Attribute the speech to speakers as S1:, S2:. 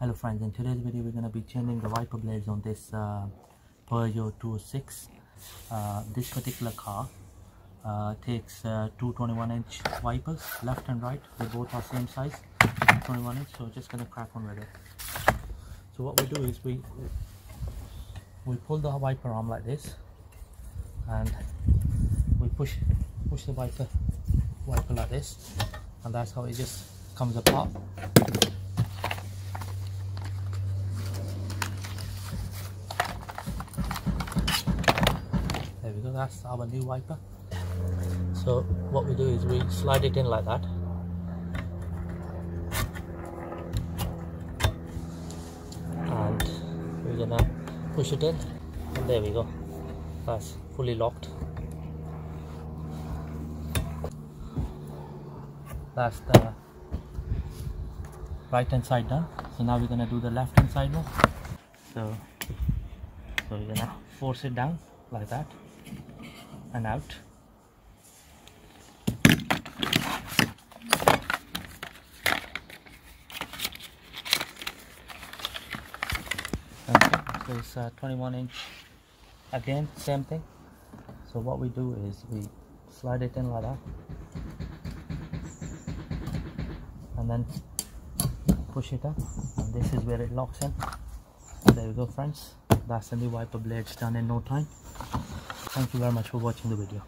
S1: Hello friends, in today's video we're going to be changing the wiper blades on this Peugeot 206. This particular car takes two 21-inch wipers, left and right. They both are same size, 21-inch, so just going to crack on with it. So what we do is we pull the wiper arm like this and we push the wiper like this, and that's how it just comes apart. There we go, that's our new wiper. So what we do is we slide it in like that, and we're gonna push it in, and there we go, that's fully locked. That's the right hand side done. So now we're gonna do the left hand side one. So we're gonna force it down like that and out. Okay, so it's 21-inch again, same thing. So what we do is we slide it in like that and then push it up, and this is where it locks in. There we go friends, that's the new wiper blades done in no time. Thank you very much for watching the video.